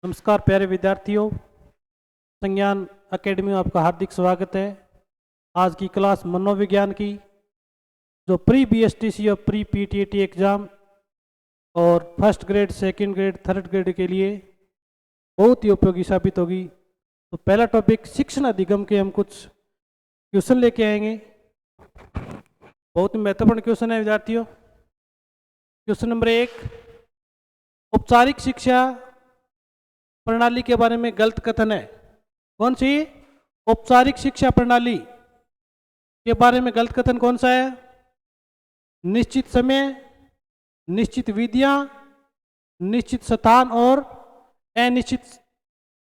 नमस्कार प्यारे विद्यार्थियों, संज्ञान एकेडमी में आपका हार्दिक स्वागत है। आज की क्लास मनोविज्ञान की जो प्री बीएसटीसी और प्री पीटीटी एग्ज़ाम और first grade, second grade, third grade के लिए बहुत ही उपयोगी साबित होगी। तो पहला टॉपिक शिक्षण अधिगम के हम कुछ क्वेश्चन लेके आएंगे। बहुत ही महत्वपूर्ण क्वेश्चन है विद्यार्थियों। क्वेश्चन नंबर 1, औपचारिक शिक्षा प्रणाली के बारे में गलत कथन है। कौन सी? औपचारिक शिक्षा प्रणाली के बारे में गलत कथन कौन सा है? निश्चित समय, निश्चित विधियां, निश्चित स्थान और अनिश्चित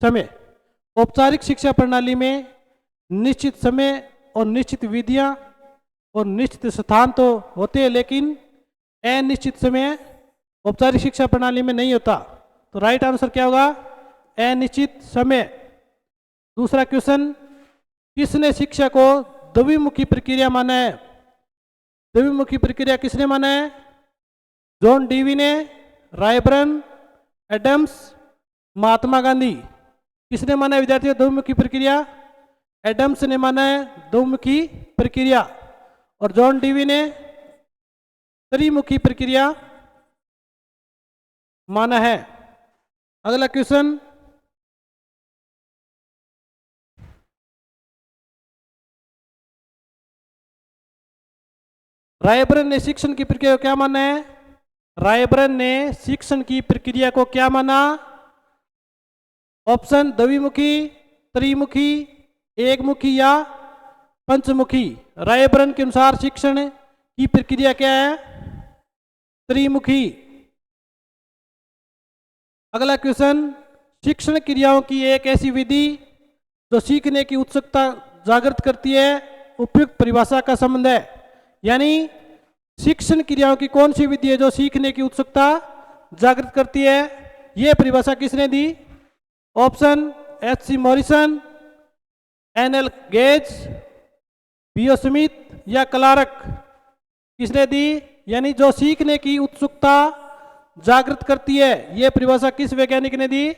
समय। औपचारिक शिक्षा प्रणाली में निश्चित समय और निश्चित विधियां और निश्चित स्थान तो होते हैं, लेकिन अनिश्चित समय औपचारिक शिक्षा प्रणाली में नहीं होता। तो राइट आंसर क्या होगा? अनिश्चित समय। दूसरा क्वेश्चन, किसने शिक्षा को द्विमुखी प्रक्रिया माना है? द्विमुखी प्रक्रिया किसने माना है? जॉन डीवी ने, रायबर्न, एडम्स, महात्मा गांधी। किसने माना है विद्यार्थियों द्विमुखी प्रक्रिया? एडम्स ने माना है द्विमुखी प्रक्रिया और जॉन डीवी ने त्रिमुखी प्रक्रिया माना है। अगला क्वेश्चन, रायबर्न ने शिक्षण की प्रक्रिया को क्या माना है? रायबर्न ने शिक्षण की प्रक्रिया को क्या माना? ऑप्शन द्विमुखी, त्रिमुखी, एकमुखी या पंचमुखी। रायबर्न के अनुसार शिक्षण की प्रक्रिया क्या है? त्रिमुखी। अगला क्वेश्चन, शिक्षण क्रियाओं की एक ऐसी विधि जो सीखने की उत्सुकता जागृत करती है, उपयुक्त परिभाषा का संबंध है। यानी शिक्षण क्रियाओं की कौन सी विधि है जो सीखने की उत्सुकता जागृत करती है? यह परिभाषा किसने दी? ऑप्शन एच.सी. मॉरिसन, एन.एल. गेज, बी.ओ. स्मिथ या क्लार्क। किसने दी? यानी जो सीखने की उत्सुकता जागृत करती है, यह परिभाषा किस वैज्ञानिक ने दी?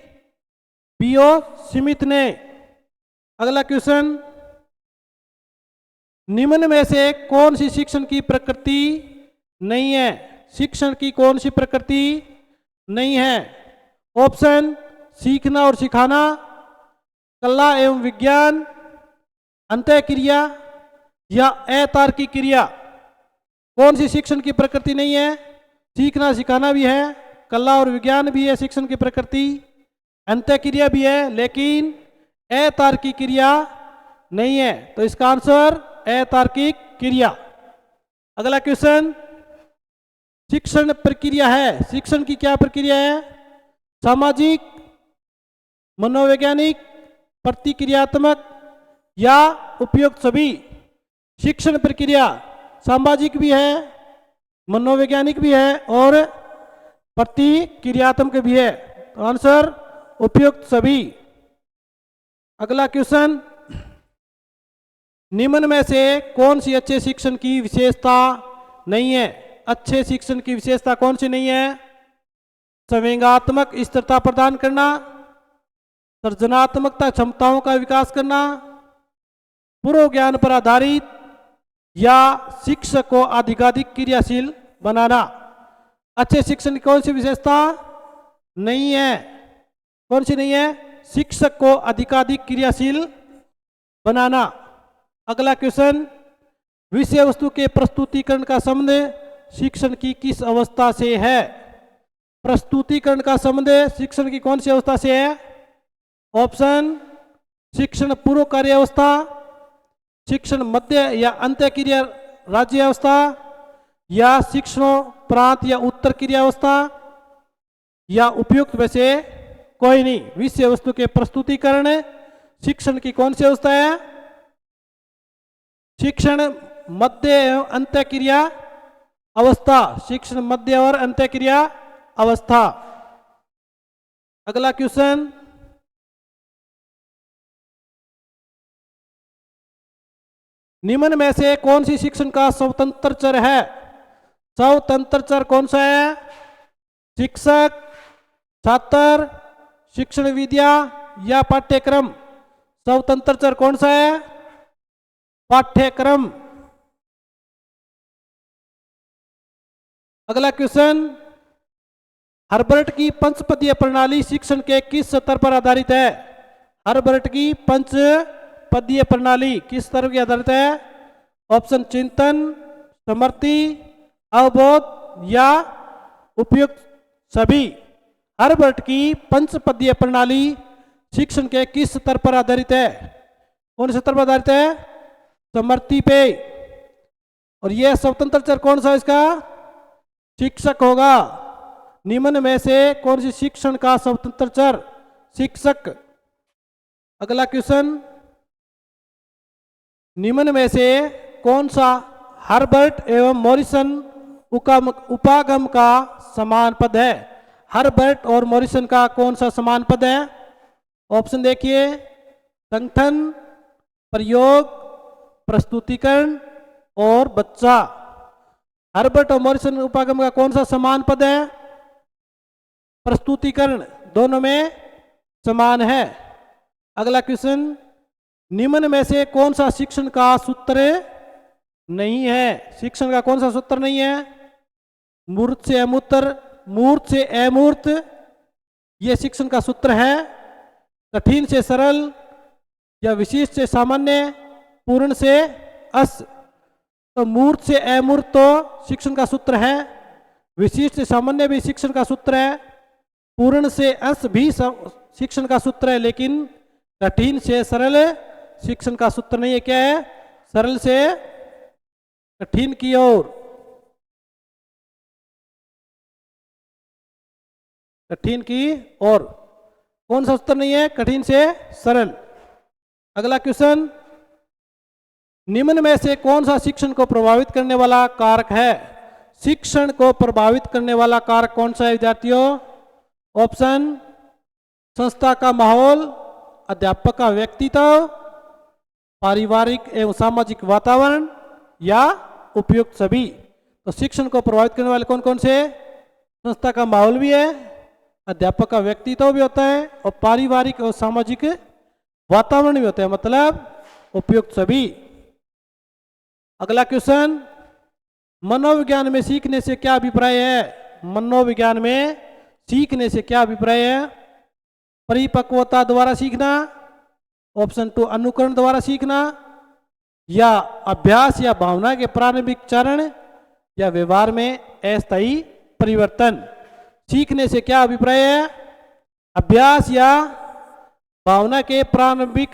बी.ओ. स्मिथ ने। अगला क्वेश्चन, निम्न में से कौन सी शिक्षण की प्रकृति नहीं है? शिक्षण की कौन सी प्रकृति नहीं है? ऑप्शन सीखना और सिखाना, कला एवं विज्ञान, अंतःक्रिया या अतार्किक क्रिया। कौन सी शिक्षण की प्रकृति नहीं है? सीखना सिखाना भी है, कला और विज्ञान भी है शिक्षण की प्रकृति, अंतःक्रिया भी है, लेकिन अतार्किक क्रिया नहीं है। तो इसका आंसर अतार्किक क्रिया। अगला क्वेश्चन, शिक्षण प्रक्रिया है, शिक्षण की क्या प्रक्रिया है? सामाजिक, मनोवैज्ञानिक, प्रतिक्रियात्मक या उपयुक्त सभी। शिक्षण प्रक्रिया सामाजिक भी है, मनोवैज्ञानिक भी है और प्रतिक्रियात्मक भी है। तो आंसर उपयुक्त सभी। अगला क्वेश्चन, निम्न में से कौन सी अच्छे शिक्षण की विशेषता नहीं है? अच्छे शिक्षण की विशेषता कौन सी नहीं है? संवेगात्मक स्थिरता प्रदान करना, सृजनात्मकता क्षमताओं का विकास करना, पूर्व ज्ञान पर आधारित या शिक्षक को अधिकाधिक क्रियाशील बनाना। अच्छे शिक्षण की कौन सी विशेषता नहीं है? कौन सी नहीं है? शिक्षक को अधिकाधिक क्रियाशील बनाना। अगला क्वेश्चन, विषय वस्तु के प्रस्तुतिकरण का संबंध शिक्षण की किस अवस्था से है? प्रस्तुतिकरण का संबंध शिक्षण की कौन सी अवस्था से है? ऑप्शन शिक्षण पूर्व कार्य अवस्था, शिक्षण मध्य या अंत्य क्रिया राज्य अवस्था या शिक्षणोपरांत या उत्तर क्रिया अवस्था या उपयुक्त में से कोई नहीं। विषय वस्तु के प्रस्तुतिकरण शिक्षण की कौन सी अवस्था है? शिक्षण मध्य एवं अंत्य क्रिया अवस्था, शिक्षण मध्य और अंत्य क्रिया अवस्था। अगला क्वेश्चन, निम्न में से कौन सी शिक्षण का स्वतंत्र चर है? स्वतंत्र चर कौन सा है? शिक्षक, छात्र, शिक्षण विद्या या पाठ्यक्रम? स्वतंत्र चर कौन सा है? पाठ्यक्रम। अगला क्वेश्चन, हर्बर्ट की पंचपदीय प्रणाली शिक्षण के किस स्तर पर आधारित है? हर्बर्ट की पंचपदीय प्रणाली किस स्तर पर आधारित है? ऑप्शन चिंतन, समृद्धि, अवबोध या उपयुक्त सभी। हर्बर्ट की पंचपदीय प्रणाली शिक्षण के किस स्तर पर आधारित है? कौन से स्तर पर आधारित है? समृद्धि पे। और यह स्वतंत्र चर कौन सा इसका? शिक्षक होगा। निम्न में से कौन सी शिक्षण का स्वतंत्र चर? शिक्षक। अगला क्वेश्चन, निम्न में से कौन सा हर्बर्ट एवं मॉरिसन उपागम का समान पद है? हर्बर्ट और मॉरिसन का कौन सा समान पद है? ऑप्शन देखिए, संगठन, प्रयोग, प्रस्तुतिकरण और बच्चा। हर्बर्ट और मॉरिसन उपागम का कौन सा समान पद है? प्रस्तुतिकरण, दोनों में समान है। अगला क्वेश्चन, निम्न में से कौन सा शिक्षण का सूत्र नहीं है? शिक्षण का कौन सा सूत्र नहीं है? मूर्त से अमूर्त, मूर्त से अमूर्त, यह शिक्षण का सूत्र है। कठिन से सरल या विशिष्ट से सामान्य, पूर्ण से अस। तो मूर्त से अमूर्त तो शिक्षण का सूत्र है, विशिष्ट से सामान्य भी शिक्षण का सूत्र है, पूर्ण से अस भी शिक्षण का सूत्र है, लेकिन कठिन से सरल शिक्षण का सूत्र नहीं है। क्या है? सरल से कठिन की ओर। कठिन की ओर कौन सा सूत्र नहीं है? कठिन से सरल। अगला क्वेश्चन, निम्न में से कौन सा शिक्षण को प्रभावित करने वाला कारक है? शिक्षण को प्रभावित करने वाला कारक कौन सा है विद्यार्थियों? ऑप्शन, संस्था का माहौल, अध्यापक का व्यक्तित्व, पारिवारिक एवं सामाजिक वातावरण या उपयुक्त सभी। तो शिक्षण को प्रभावित करने वाले कौन कौन से? संस्था का माहौल भी है, अध्यापक का व्यक्तित्व भी होता है और पारिवारिक और सामाजिक वातावरण भी होता है, मतलब उपयुक्त सभी। अगला क्वेश्चन, मनोविज्ञान में सीखने से क्या अभिप्राय है? मनोविज्ञान में सीखने से क्या अभिप्राय है? परिपक्वता द्वारा सीखना, ऑप्शन 2 अनुकरण द्वारा सीखना, या अभ्यास या भावना के प्रारंभिक चरण, या व्यवहार में अस्थायी परिवर्तन। सीखने से क्या अभिप्राय है? अभ्यास या भावना के प्रारंभिक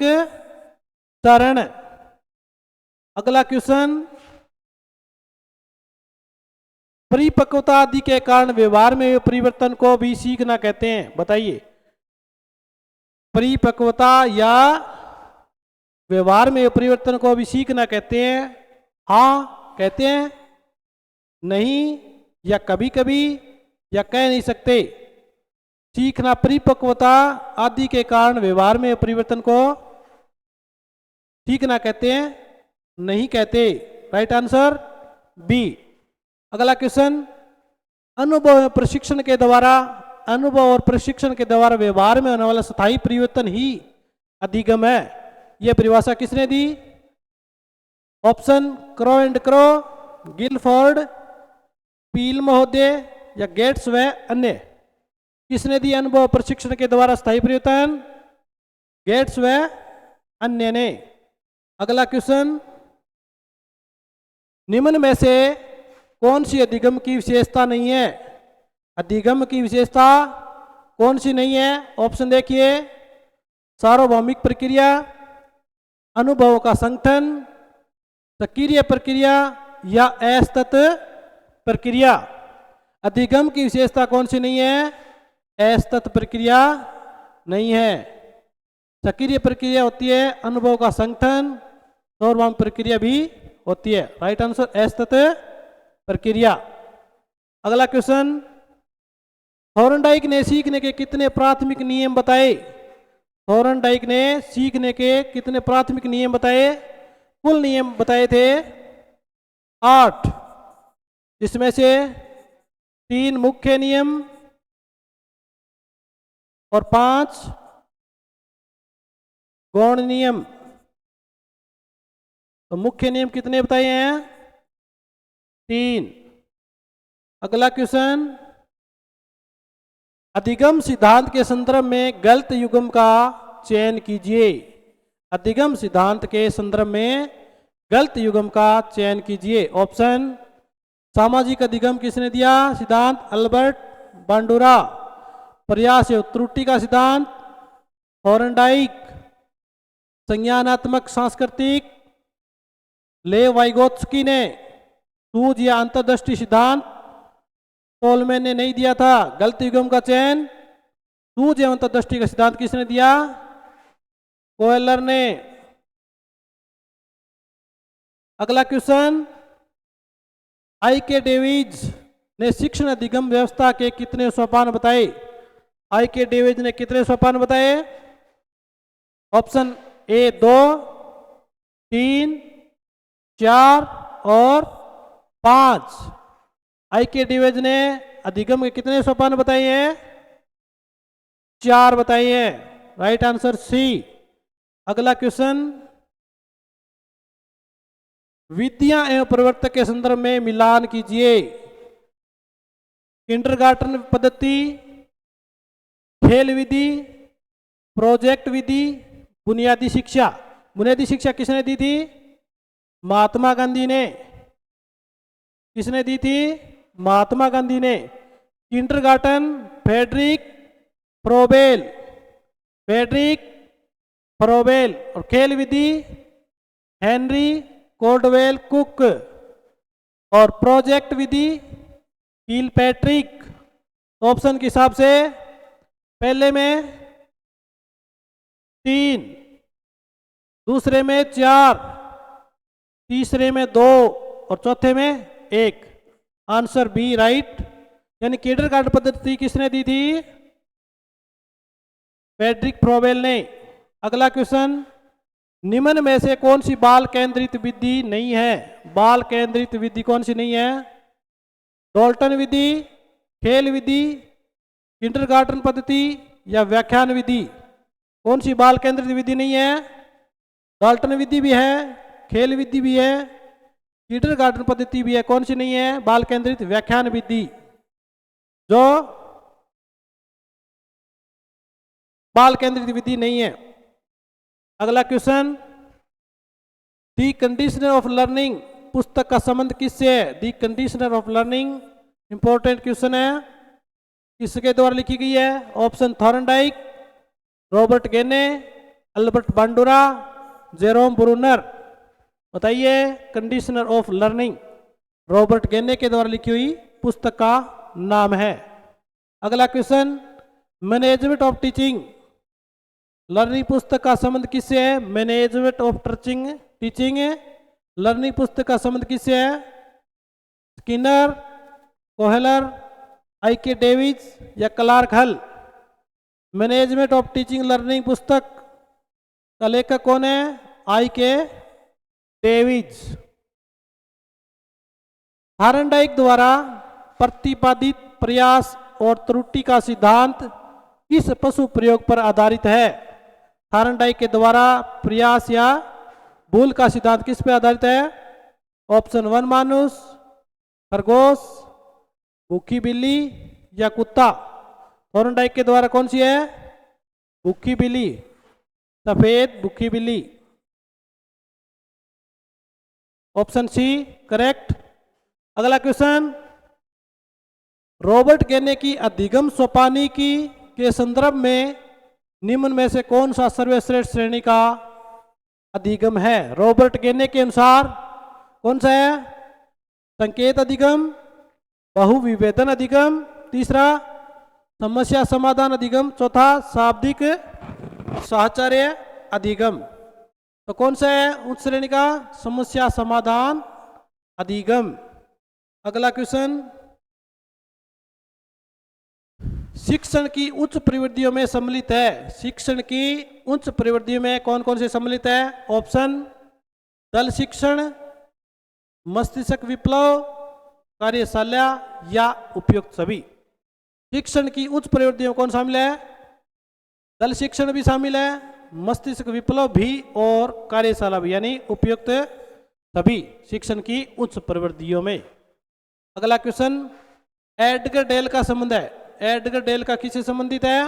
चरण। अगला क्वेश्चन, परिपक्वता आदि के कारण व्यवहार में परिवर्तन को भी सीखना कहते हैं, बताइए। परिपक्वता या व्यवहार में परिवर्तन को भी सीखना कहते हैं? हाँ कहते हैं, नहीं या कभी कभी या कह नहीं सकते। सीखना परिपक्वता आदि के कारण व्यवहार में परिवर्तन को सीखना कहते हैं? नहीं कहते। Right answer B. अगला क्वेश्चन, अनुभव और प्रशिक्षण के द्वारा, अनुभव और प्रशिक्षण के द्वारा व्यवहार में होने वाला स्थायी परिवर्तन ही अधिगम है। यह परिभाषा किसने दी? Option Crow and Crow, Guilford, Peel महोदय या गेट्स व अन्य। किसने दी अनुभव और प्रशिक्षण के द्वारा स्थायी परिवर्तन? गेट्स व अन्य ने। अगला क्वेश्चन, निम्न में से कौन सी अधिगम की विशेषता नहीं है? अधिगम की विशेषता कौन सी नहीं है? ऑप्शन देखिए, सार्वभौमिक प्रक्रिया, अनुभव का संगठन, सक्रिय प्रक्रिया या असतत प्रक्रिया। अधिगम की विशेषता कौन सी नहीं है? असतत प्रक्रिया नहीं है। सक्रिय प्रक्रिया होती है, अनुभव का संगठन, सार्वभौमिक प्रक्रिया भी होती है। राइट आंसर असतत प्रक्रिया। अगला क्वेश्चन, थॉर्नडाइक ने सीखने के कितने प्राथमिक नियम बताए? थॉर्नडाइक ने सीखने के कितने प्राथमिक नियम बताए? कुल नियम बताए थे 8, जिसमें से 3 मुख्य नियम, और 5 गौण नियम। तो मुख्य नियम कितने बताए हैं? 3। अगला क्वेश्चन, अधिगम सिद्धांत के संदर्भ में गलत युग्म का चयन कीजिए। अधिगम सिद्धांत के संदर्भ में गलत युग्म का चयन कीजिए। ऑप्शन, सामाजिक अधिगम किसने दिया सिद्धांत? अल्बर्ट बांडुरा। प्रयास एवं त्रुटि का सिद्धांत थॉर्नडाइक। संज्ञानात्मक सांस्कृतिक लेव वाइगोत्स्की ने। सूझ या अंतर्दृष्टि सिद्धांत टोलमैन ने नहीं दिया था। गलत युग्म का चयन सूझ एवं अंतर्दृष्टि का सिद्धांत किसने दिया? कोयलर ने। अगला क्वेश्चन, आई के डेविज ने शिक्षण अधिगम व्यवस्था के कितने सोपान बताए? आई के डेविज ने कितने सोपान बताए? ऑप्शन ए 2, 3, 4 और 5। आई के डेविज ने अधिगम के कितने सोपान बताए हैं? 4 बताए हैं। Right answer C. अगला क्वेश्चन, विद्या एवं प्रवर्तक के संदर्भ में मिलान कीजिए। किंडरगार्टन पद्धति, खेल विधि, प्रोजेक्ट विधि, बुनियादी शिक्षा। बुनियादी शिक्षा किसने दी थी? महात्मा गांधी ने। किसने दी थी? महात्मा गांधी ने। Kindergarten Friedrich Froebel. Friedrich Froebel. और खेल विधि हेनरी कोल्डवेल कुक। और प्रोजेक्ट विधि किलपैट्रिक। ऑप्शन के हिसाब से पहले में 3, दूसरे में 4, तीसरे में 2 और चौथे में 1। Answer B right. यानी किंडरगार्टन पद्धति किसने दी थी? फ्रेडरिक फ्रोबेल ने। अगला क्वेश्चन, निम्न में से कौन सी बाल केंद्रित विधि नहीं है? बाल केंद्रित विधि कौन सी नहीं है? डॉल्टन विधि, खेल विधि, किंडरगार्टन पद्धति या व्याख्यान विधि। कौन सी बाल केंद्रित विधि नहीं है? डॉल्टन विधि भी है, खेल विधि भी है, किंडरगार्टन पद्धति भी है। कौन सी नहीं है? बाल केंद्रित व्याख्यान विधि, जो बाल केंद्रित विधि नहीं है। अगला question, the conditioner of learning पुस्तक का संबंध किससे है? The conditioner of learning important question है। किसके द्वारा लिखी गई है? Option Thorndike, Robert Gagne, Albert Bandura, Jerome Bruner. बताइए, conditioner of learning Robert Gagne के द्वारा लिखी हुई पुस्तक का नाम है। अगला question, management of teaching learning पुस्तक का संबंध किससे है? मैनेजमेंट ऑफ टीचिंग लर्निंग पुस्तक का संबंध किससे है? स्किनर, कोहेलर, आई के डेविज या क्लार्क हल। मैनेजमेंट ऑफ टीचिंग लर्निंग पुस्तक का लेखक कौन है? आई के डेविज। थॉर्नडाइक द्वारा प्रतिपादित प्रयास और त्रुटि का सिद्धांत किस पशु प्रयोग पर आधारित है? थॉर्नडाइक के द्वारा प्रयास या भूल का सिद्धांत किस पे आधारित है? ऑप्शन 1 मानुष, खरगोश, भूखी बिल्ली या कुत्ता। थॉर्नडाइक के द्वारा कौन सी है? भूखी बिल्ली, सफेद भूखी बिल्ली। Option C correct. अगला क्वेश्चन, रॉबर्ट गेने की अधिगम सोपानी की के संदर्भ में निम्न में से कौन सा सर्वश्रेष्ठ श्रेणी का अधिगम है? रॉबर्ट गेने के अनुसार कौन सा है? संकेत अधिगम, बहुविभेदन अधिगम, तीसरा समस्या समाधान अधिगम, चौथा शाब्दिक साहचर्य अधिगम। तो कौन सा है उच्च श्रेणी का? समस्या समाधान अधिगम। अगला क्वेश्चन, शिक्षण की उच्च प्रवृत्तियों में सम्मिलित है। शिक्षण की उच्च प्रवृत्तियों में कौन कौन से सम्मिलित है? ऑप्शन, दल शिक्षण, मस्तिष्क विप्लव, कार्यशाला या उपयुक्त सभी। शिक्षण की उच्च प्रवृत्तियों में कौन शामिल है? दल शिक्षण भी शामिल है, मस्तिष्क विप्लव भी और कार्यशाला भी, यानी उपयुक्त सभी शिक्षण की उच्च प्रवृत्तियों में। अगला क्वेश्चन, एडगर डेल का संबंध है। एडगर डेल का किससे संबंधित है?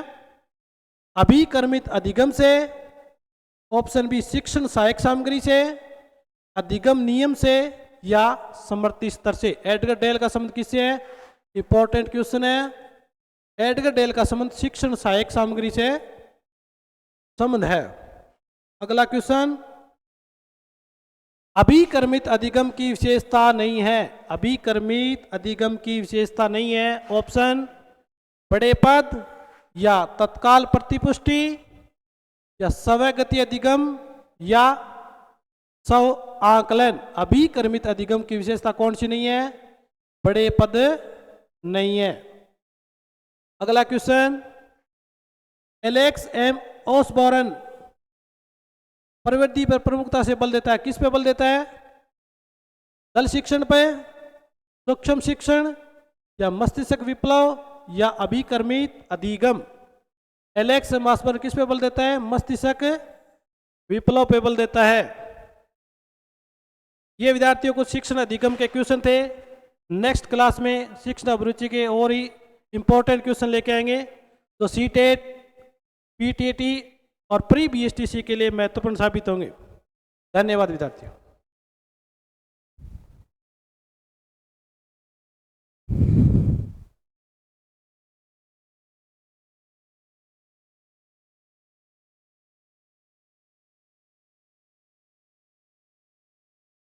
अभिकर्मित अधिगम से, ऑप्शन बी शिक्षण सहायक सामग्री से, अधिगम नियम से, या समर्थी स्तर से। एडगर डेल का संबंध किससे है? इंपॉर्टेंट क्वेश्चन है। एडगर डेल का संबंध शिक्षण सहायक सामग्री से संबंध है। अगला क्वेश्चन, अभिकर्मित अधिगम की विशेषता नहीं है। अभिकर्मित अधिगम की विशेषता नहीं है। ऑप्शन बड़े पद, या तत्काल प्रतिपुष्टि, या स्वगति अधिगम, या स्व आकलन। अभिकर्मित अधिगम की विशेषता कौन सी नहीं है? बड़े पद नहीं है। अगला क्वेश्चन, एलेक्स एम ओसबॉर्न प्रवृत्ति पर प्रमुखता से बल देता है। किस पे बल देता है? दल शिक्षण पे, सूक्ष्म शिक्षण, या मस्तिष्क विप्लव, या अभिकर्मित अधिगम। एलेक्स ओसबॉर्न किस पे बल देता है? मस्तिष्क विप्लव पे बल देता है। ये विद्यार्थियों को शिक्षण अधिगम के क्वेश्चन थे। नेक्स्ट क्लास में शिक्षण अभिरुचि के और ही इंपॉर्टेंट क्वेश्चन लेके आएंगे, तो सीटेट, पीटीटी और प्री बीएसटीसी के लिए महत्वपूर्ण साबित होंगे। धन्यवाद विद्यार्थियों।